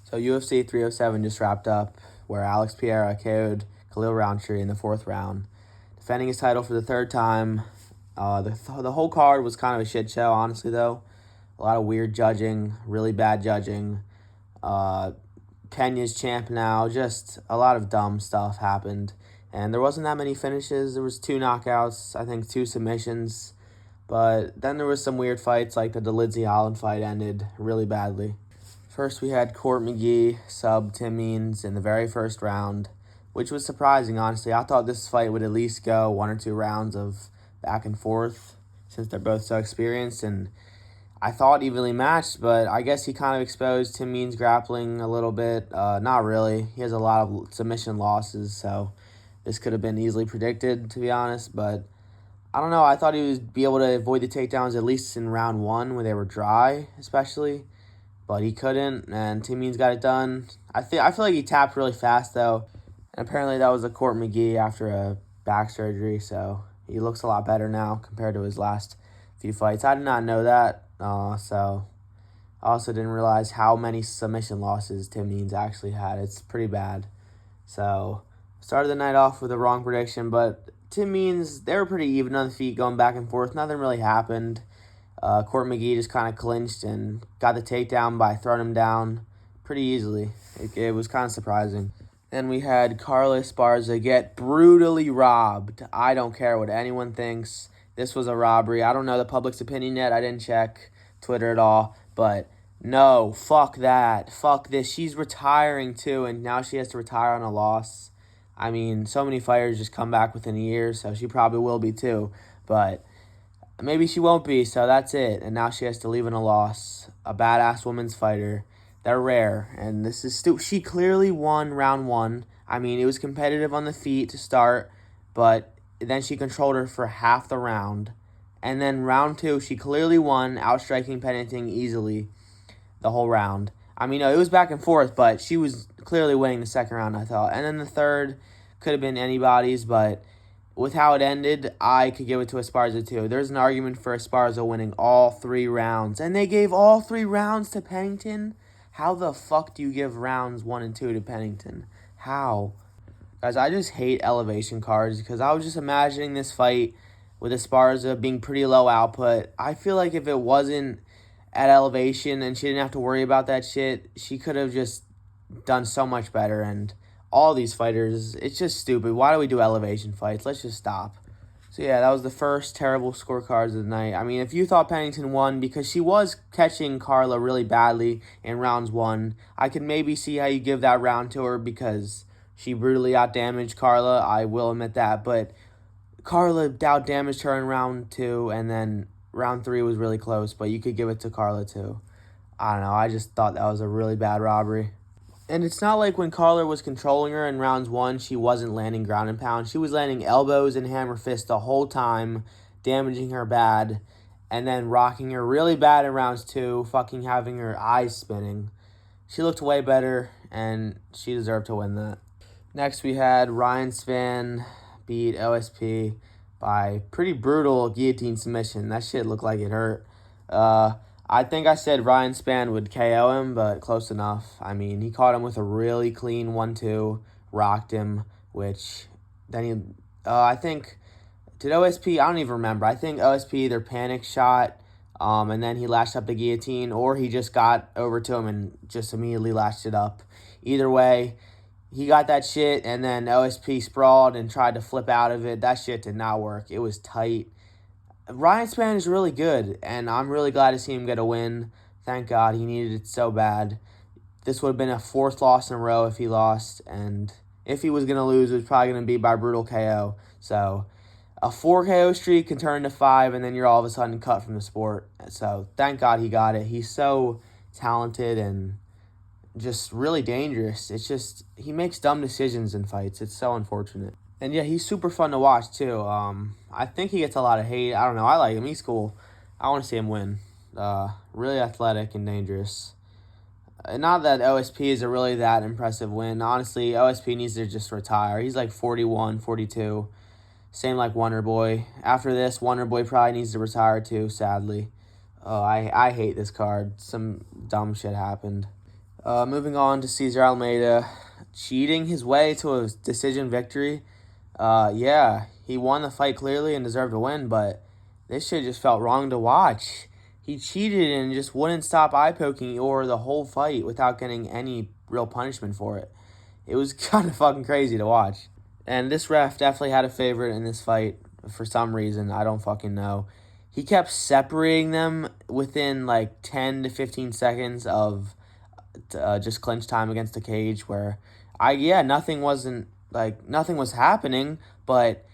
So UFC 307 just wrapped up, where Alex Pereira KO'd Khalil Rountree in the 4th round, defending his title for the 3rd time. The whole card was kind of a shit show, honestly, though. A lot of weird judging, really bad judging. Pena's champ now. Just a lot of dumb stuff happened. And there wasn't that many finishes. There was 2 knockouts, I think 2 submissions. But then there was some weird fights, like the Holland fight ended really badly. First, we had McGee sub Tim Means in the very first round, which was surprising, honestly. I thought this fight would at least go 1 or 2 rounds of back and forth, since they're both so experienced, and I thought evenly matched, but I guess he kind of exposed Tim Means' grappling a little bit. Not really. He has a lot of submission losses, so this could have been easily predicted, to be honest, but I don't know. I thought he would be able to avoid the takedowns at least in round 1 when they were dry, especially. But he couldn't, and Tim Means got it done. I feel like he tapped really fast, though. And apparently that was a McGee after a back surgery, so he looks a lot better now compared to his last few fights. I did not know that, so I also didn't realize how many submission losses Tim Means actually had. It's pretty bad. So started the night off with a wrong prediction, but Tim Means, they were pretty even on the feet going back and forth. Nothing really happened. McGee just kind of clinched and got the takedown by throwing him down pretty easily. It was kind of surprising. Then we had Carla Esparza get brutally robbed. I don't care what anyone thinks. This was a robbery. I don't know the public's opinion yet. I didn't check Twitter at all. But no, fuck that. Fuck this. She's retiring too, and now she has to retire on a loss. I mean, so many fighters just come back within a year, so she probably will be too. But maybe she won't be, so that's it. And now she has to leave in a loss. A badass women's fighter. They're rare, and this is she clearly won round 1. I mean, it was competitive on the feet to start, but then she controlled her for half the round. And then round 2, she clearly won, outstriking Pennington easily the whole round. I mean, no, it was back and forth, but she was clearly winning the second round, I thought. And then the third could have been anybody's, but with how it ended, I could give it to Esparza too. There's an argument for Esparza winning all 3 rounds, and they gave all 3 rounds to Pennington. How the fuck do you give rounds 1 and 2 to Pennington? How? Guys, I just hate elevation cards because I was just imagining this fight with Esparza being pretty low output. I feel like if it wasn't at elevation and she didn't have to worry about that shit, she could have just done so much better. And all these fighters, it's just stupid. Why do we do elevation fights? Let's just stop. So yeah, that was the first terrible scorecards of the night. I mean, if you thought Pennington won because she was catching Carla really badly in rounds 1, I could maybe see how you give that round to her because she brutally outdamaged Carla. I will admit that. But Carla outdamaged her in round 2, and then round 3 was really close. But you could give it to Carla too. I don't know. I just thought that was a really bad robbery. And it's not like when Carla was controlling her in rounds 1, she wasn't landing ground and pound. She was landing elbows and hammer fists the whole time, damaging her bad, and then rocking her really bad in rounds 2, fucking having her eyes spinning. She looked way better, and she deserved to win that. Next, we had Svan beat OSP by pretty brutal guillotine submission. That shit looked like it hurt. I think I said Svan would KO him, but close enough. I mean, he caught him with a really clean 1-2, rocked him, which then he, I think, did OSP, I don't even remember. I think OSP either panic shot, and then he lashed up the guillotine, or he just got over to him and just immediately lashed it up. Either way, he got that shit, and then OSP sprawled and tried to flip out of it. That shit did not work. It was tight. Svan is really good, and I'm really glad to see him get a win. Thank God, he needed it so bad. This would have been a 4th loss in a row if he lost, and if he was going to lose, it was probably going to be by brutal KO. So, a 4 KO streak can turn into 5, and then you're all of a sudden cut from the sport. So, thank God he got it. He's so talented and just really dangerous. It's just, he makes dumb decisions in fights. It's so unfortunate. And yeah, he's super fun to watch too. I think he gets a lot of hate. I don't know. I like him. He's cool. I want to see him win. Really athletic and dangerous. Not that OSP is a really that impressive win. Honestly, OSP needs to just retire. He's like 41, 42. Same like Wonderboy. After this, Wonderboy probably needs to retire too, sadly. Oh, I hate this card. Some dumb shit happened. Moving on to Cesar Almeida, cheating his way to a decision victory. Yeah, he won the fight clearly and deserved to win, but this shit just felt wrong to watch. He cheated and just wouldn't stop eye poking or the whole fight without getting any real punishment for it. It was kind of fucking crazy to watch. And this ref definitely had a favorite in this fight for some reason. I don't fucking know. He kept separating them within like 10 to 15 seconds of just clinch time against the cage where nothing was happening, but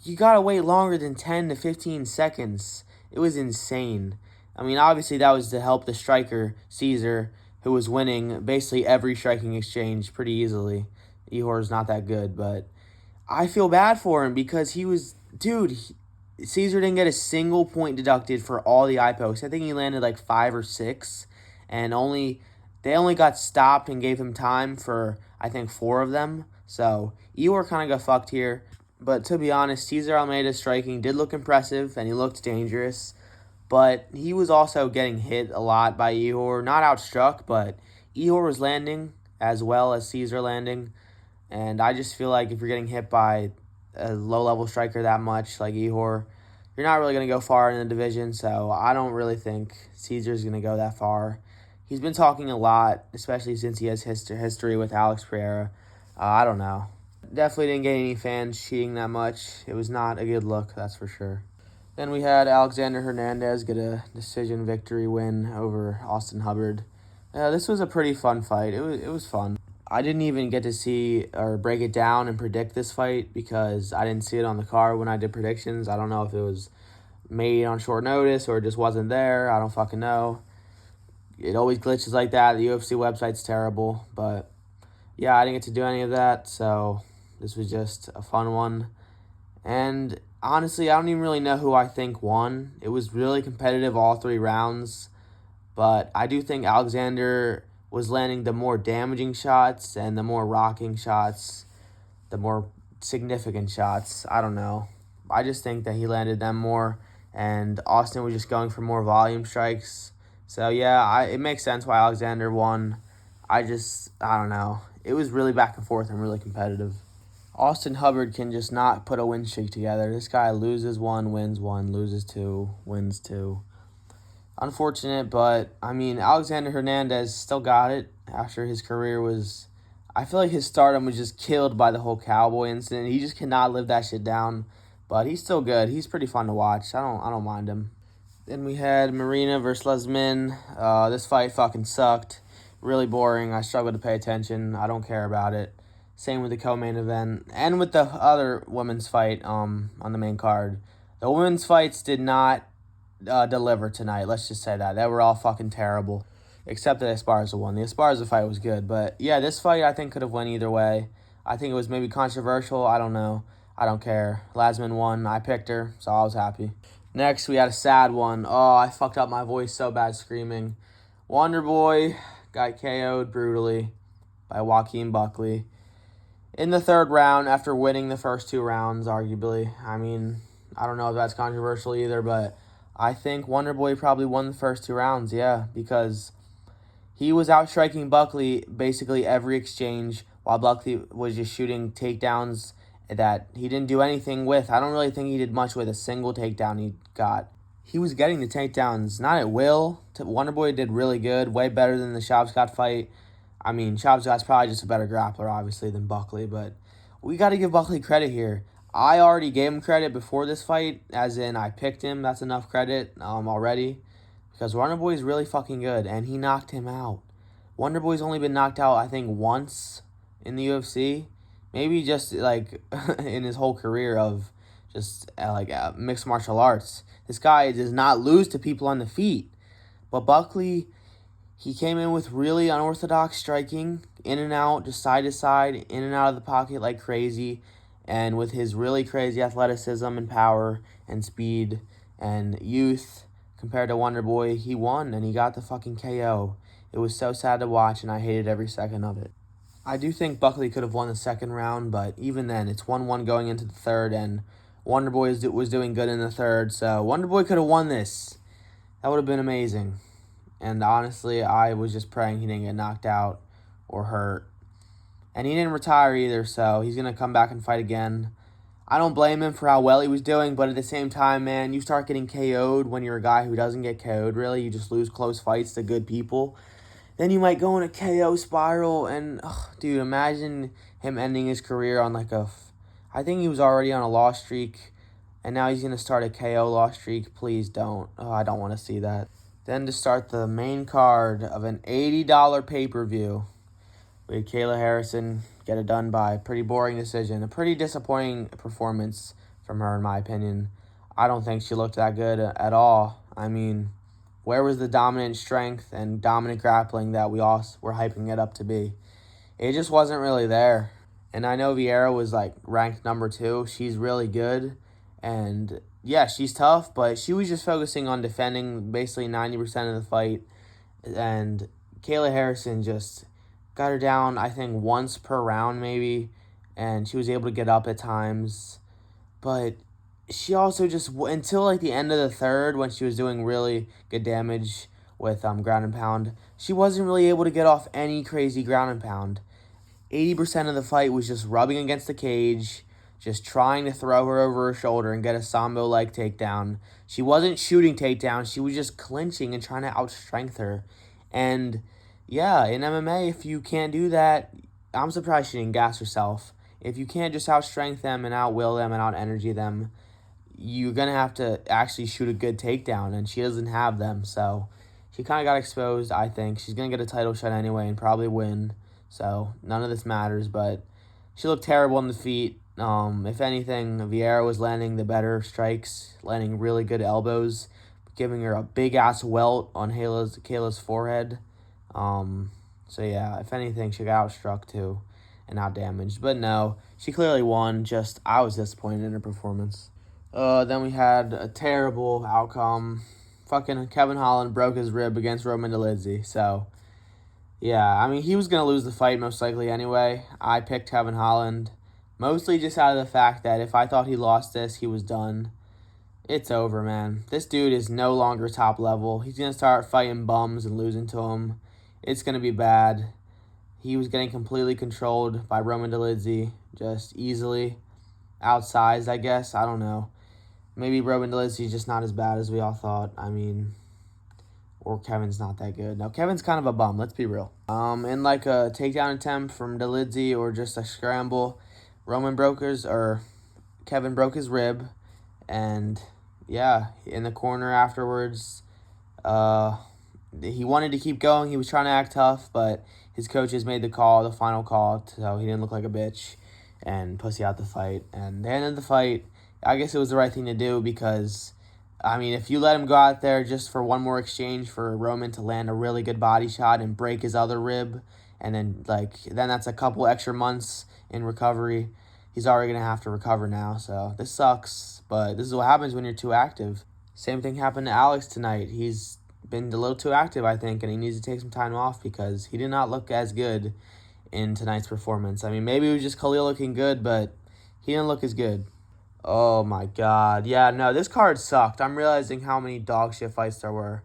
you gotta wait longer than 10 to 15 seconds. It was insane. I mean, obviously that was to help the striker, Caesar, who was winning basically every striking exchange pretty easily. Ihor's not that good, but I feel bad for him because Caesar didn't get a single point deducted for all the eye pokes. I think he landed like 5 or 6, and they only got stopped and gave him time for, I think, 4 of them. So Ihor kind of got fucked here. But to be honest, Cesar Almeida's striking did look impressive, and he looked dangerous. But he was also getting hit a lot by Ihor. Not outstruck, but Ihor was landing as well as Caesar landing. And I just feel like if you're getting hit by a low-level striker that much, like Ihor, you're not really going to go far in the division. So I don't really think Caesar's going to go that far. He's been talking a lot, especially since he has history with Alex Pereira. I don't know. Definitely didn't get any fans cheating that much. It was not a good look, that's for sure. Then we had Alexander Hernandez get a decision victory win over Austin Hubbard. This was a pretty fun fight. It was fun. I didn't even get to see or break it down and predict this fight because I didn't see it on the card when I did predictions. I don't know if it was made on short notice or it just wasn't there. I don't fucking know. It always glitches like that. The UFC website's terrible. But, yeah, I didn't get to do any of that, so this was just a fun one. And, honestly, I don't even really know who I think won. It was really competitive all 3 rounds. But I do think Alexander was landing the more damaging shots and the more rocking shots, the more significant shots. I don't know. I just think that he landed them more, and Austin was just going for more volume strikes. So, yeah, it makes sense why Alexander won. I don't know. It was really back and forth and really competitive. Austin Hubbard can just not put a win streak together. This guy loses 1, wins 1, loses 2, wins 2. Unfortunate, but, I mean, Alexander Hernandez still got it after his career was... I feel like his stardom was just killed by the whole Cowboy incident. He just cannot live that shit down. But he's still good. He's pretty fun to watch. I don't mind him. Then we had Marina versus Lesmin. This fight fucking sucked. Really boring. I struggled to pay attention. I don't care about it. Same with the co-main event. And with the other women's fight on the main card. The women's fights did not deliver tonight. Let's just say that. They were all fucking terrible. Except the Esparza one. The Esparza fight was good. But, yeah, this fight I think could have went either way. I think it was maybe controversial. I don't know. I don't care. Lasman won. I picked her, so I was happy. Next, we had a sad one. Oh, I fucked up my voice so bad screaming. Wonderboy got KO'd brutally by Joaquin Buckley in the 3rd round after winning the first 2 rounds, arguably. I mean, I don't know if that's controversial either, but I think Wonderboy probably won the first 2 rounds, yeah, because he was outstriking Buckley basically every exchange while Buckley was just shooting takedowns that he didn't do anything with. I don't really think he did much with a single takedown he got. He was getting the takedowns, not at will. Wonderboy did really good, way better than the Shavkat fight. I mean, Shavkat's probably just a better grappler, obviously, than Buckley, but we got to give Buckley credit here. I already gave him credit before this fight, as in I picked him. That's enough credit already, because Wonderboy is really fucking good, and he knocked him out. Wonderboy's only been knocked out, I think, once in the UFC. Maybe just, like, in his whole career of just, mixed martial arts. This guy does not lose to people on the feet. But Buckley, he came in with really unorthodox striking, in and out, just side to side, in and out of the pocket like crazy. And with his really crazy athleticism and power and speed and youth compared to Wonderboy, he won and he got the fucking KO. It was so sad to watch, and I hated every second of it. I do think Buckley could have won the 2nd round, but even then, it's 1-1 going into the 3rd, and Wonderboy was doing good in the 3rd, so Wonderboy could have won this. That would have been amazing. And honestly, I was just praying he didn't get knocked out. or hurt. And he didn't retire either, so he's going to come back and fight again. I don't blame him for how well he was doing, but at the same time, man, you start getting KO'd when you're a guy who doesn't get KO'd, really. You just lose close fights to good people. Then you might go in a KO spiral, and, dude, imagine him ending his career on I think he was already on a loss streak, and now he's going to start a KO loss streak. Please don't. I don't want to see that. Then to start the main card of an $80 pay-per-view, we had Kayla Harrison get it done by a pretty boring decision. A pretty disappointing performance from her, in my opinion. I don't think she looked that good at all. I mean, where was the dominant strength and dominant grappling that we all were hyping it up to be? It just wasn't really there. And I know Vieira was, ranked number 2. She's really good. And, yeah, she's tough, but she was just focusing on defending basically 90% of the fight. And Kayla Harrison just got her down, I think, once per round maybe, and she was able to get up at times. But she also just, until the end of the third, when she was doing really good damage with ground and pound, she wasn't really able to get off any crazy ground and pound. 80% of the fight was just rubbing against the cage, just trying to throw her over her shoulder and get a sambo-like takedown. She wasn't shooting takedowns, she was just clinching and trying to outstrength her. And yeah, in MMA, if you can't do that, I'm surprised she didn't gas herself. If you can't just outstrength them and outwill them and out-energy them, you're going to have to actually shoot a good takedown, and she doesn't have them. So she kind of got exposed, I think. She's going to get a title shot anyway and probably win. So none of this matters, but she looked terrible on the feet. If anything, Vieira was landing the better strikes, landing really good elbows, giving her a big-ass welt on Kayla's forehead. So yeah, if anything, she got outstruck too and outdamaged. But no, she clearly won. Just, I was disappointed in her performance. Then we had a terrible outcome. Fucking Kevin Holland broke his rib against Roman Dolidze. So, yeah, I mean, he was going to lose the fight most likely anyway. I picked Kevin Holland, mostly just out of the fact that if I thought he lost this, he was done. It's over, man. This dude is no longer top level. He's going to start fighting bums and losing to him. It's going to be bad. He was getting completely controlled by Roman Dolidze, just easily. Outsized, I guess. I don't know. Maybe Roman Dolidze is just not as bad as we all thought. I mean, or Kevin's not that good. No, Kevin's kind of a bum, let's be real. In a takedown attempt from Dolidze or just a scramble, Kevin broke his rib. And, yeah, in the corner afterwards, he wanted to keep going. He was trying to act tough, but his coaches made the final call, so he didn't look like a bitch and pussy out the fight. And they ended the fight. I guess it was the right thing to do because, I mean, if you let him go out there just for one more exchange for Roman to land a really good body shot and break his other rib, and then that's a couple extra months in recovery. He's already going to have to recover now, so this sucks, but this is what happens when you're too active. Same thing happened to Alex tonight. He's been a little too active, I think, and he needs to take some time off because he did not look as good in tonight's performance. I mean, maybe it was just Khalil looking good, but he didn't look as good. Oh, my God. Yeah, no, this card sucked. I'm realizing how many dog shit fights there were.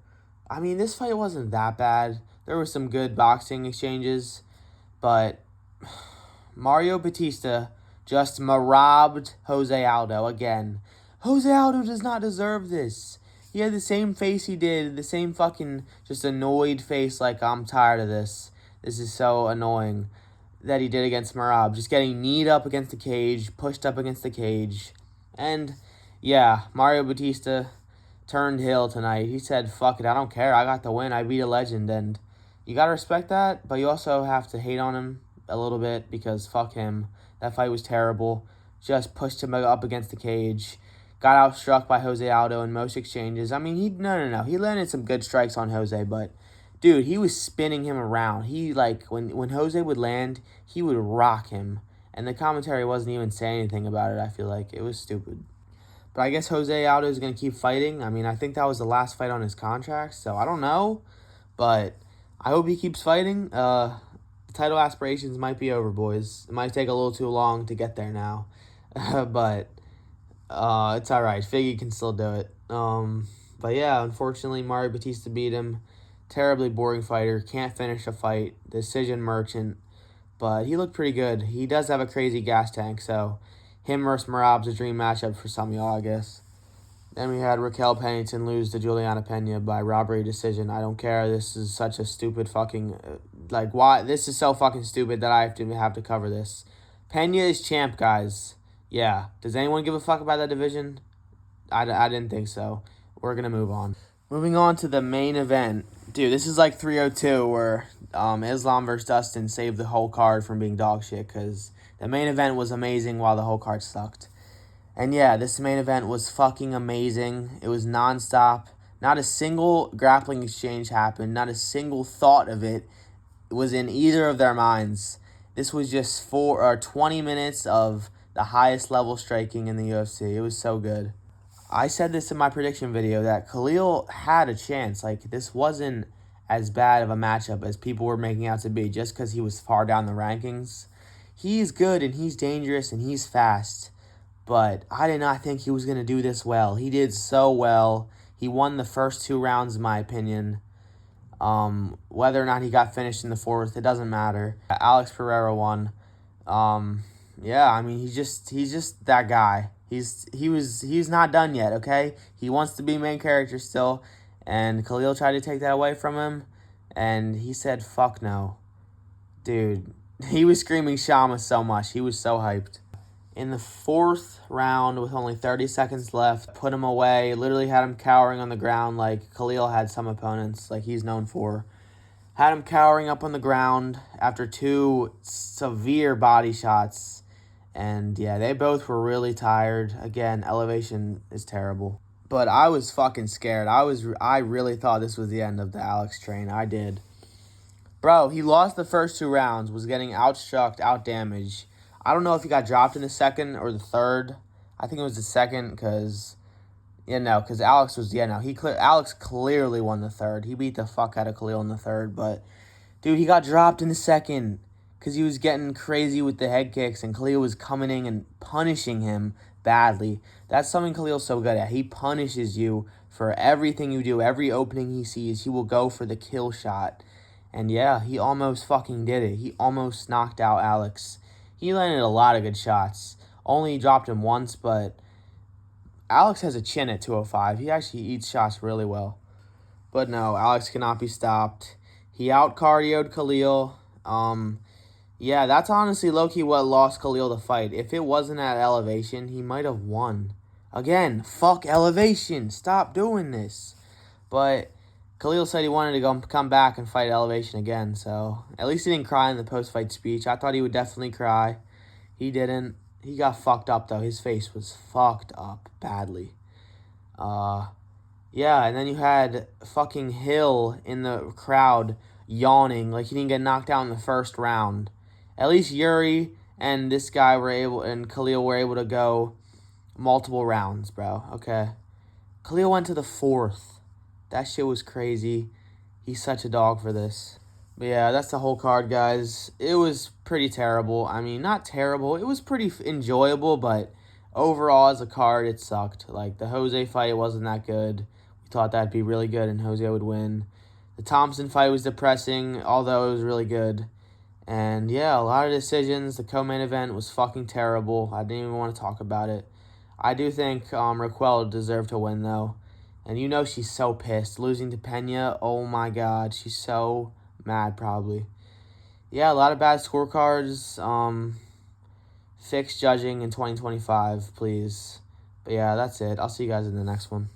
I mean, this fight wasn't that bad. There were some good boxing exchanges, but Mario Batista just robbed Jose Aldo again. Jose Aldo does not deserve this. He had the same face he did, the same fucking just annoyed face I'm tired of this. This is so annoying that he did against Marab. Just getting kneed up against the cage, pushed up against the cage. And, yeah, Mario Batista turned heel tonight. He said, fuck it, I don't care. I got the win. I beat a legend. And you got to respect that, but you also have to hate on him a little bit because fuck him. That fight was terrible. Just pushed him up against the cage. Got outstruck by Jose Aldo in most exchanges. I mean, no. He landed some good strikes on Jose, but, dude, he was spinning him around. He, when Jose would land, he would rock him. And the commentary wasn't even saying anything about it, I feel like. It was stupid. But I guess Jose Aldo is going to keep fighting. I mean, I think that was the last fight on his contract, so I don't know. But I hope he keeps fighting. The title aspirations might be over, boys. It might take a little too long to get there now. But it's all right. Figgy can still do it. But yeah, unfortunately, Mario Batista beat him Terribly boring fighter. Can't finish a fight. Decision merchant. But he looked pretty good. He does have a crazy gas tank, so him versus Merab's a dream matchup for some of y'all, I guess. Then we had Raquel Pennington lose to Juliana Pena by robbery decision. I don't care. This is such a stupid fucking... why? This is so fucking stupid that I have to cover this. Pena is champ, guys. Yeah. Does anyone give a fuck about that division? I didn't think so. We're going to move on. Moving on to the main event. Dude, this is like 302 where Islam versus Dustin saved the whole card from being dog shit because the main event was amazing while the whole card sucked. And yeah, this main event was fucking amazing. It was nonstop. Not a single grappling exchange happened. Not a single thought of it was in either of their minds. This was just 20 minutes of the highest level striking in the UFC. It was so good. I said this in my prediction video that Khalil had a chance. Like, this wasn't as bad of a matchup as people were making out to be just because he was far down the rankings. He's good and he's dangerous and he's fast. But I did not think he was going to do this well. He did so well. He won the first 2 rounds, in my opinion. Whether or not he got finished in the 4th, it doesn't matter. Alex Pereira won. Yeah, I mean, he's just that guy. He's not done yet, okay? He wants to be main character still, and Khalil tried to take that away from him, and he said, fuck no. Dude, he was screaming Shama so much. He was so hyped. In the 4th round, with only 30 seconds left, put him away, literally had him cowering on the ground like Khalil had some opponents, like he's known for. Had him cowering up on the ground after 2 severe body shots. And yeah, they both were really tired. Again, elevation is terrible. But I was fucking scared. I really thought this was the end of the Alex train. I did. Bro, he lost the first 2 rounds, was getting outstruck, outdamaged. I don't know if he got dropped in the 2nd or the 3rd. I think it was the 2nd because Alex was, Alex clearly won the 3rd. He beat the fuck out of Khalil in the 3rd, but dude, he got dropped in the 2nd. Because he was getting crazy with the head kicks, and Khalil was coming in and punishing him badly. That's something Khalil's so good at. He punishes you for everything you do. Every opening he sees, he will go for the kill shot. And yeah, he almost fucking did it. He almost knocked out Alex. He landed a lot of good shots. Only dropped him once, but Alex has a chin at 205. He actually eats shots really well. But no, Alex cannot be stopped. He out-cardioed Khalil. Yeah, that's honestly low-key what lost Khalil the fight. If it wasn't at elevation, he might have won. Again, fuck elevation. Stop doing this. But Khalil said he wanted to come back and fight elevation again, so at least he didn't cry in the post-fight speech. I thought he would definitely cry. He didn't. He got fucked up, though. His face was fucked up badly. Yeah, and then you had fucking Hill in the crowd yawning like he didn't get knocked out in the first round. At least Yuri and this guy and Khalil were able to go multiple rounds, bro. Okay. Khalil went to the 4th. That shit was crazy. He's such a dog for this. But yeah, that's the whole card, guys. It was pretty terrible. I mean, not terrible. It was pretty enjoyable, but overall as a card, it sucked. Like, the Jose fight, it wasn't that good. We thought that'd be really good and Jose would win. The Thompson fight was depressing, although it was really good. And yeah, a lot of decisions. The co-main event was fucking terrible. I didn't even want to talk about it. I do think Raquel deserved to win, though. And you know she's so pissed. Losing to Pena, oh my god. She's so mad, probably. Yeah, a lot of bad scorecards. Fix judging in 2025, please. But yeah, that's it. I'll see you guys in the next one.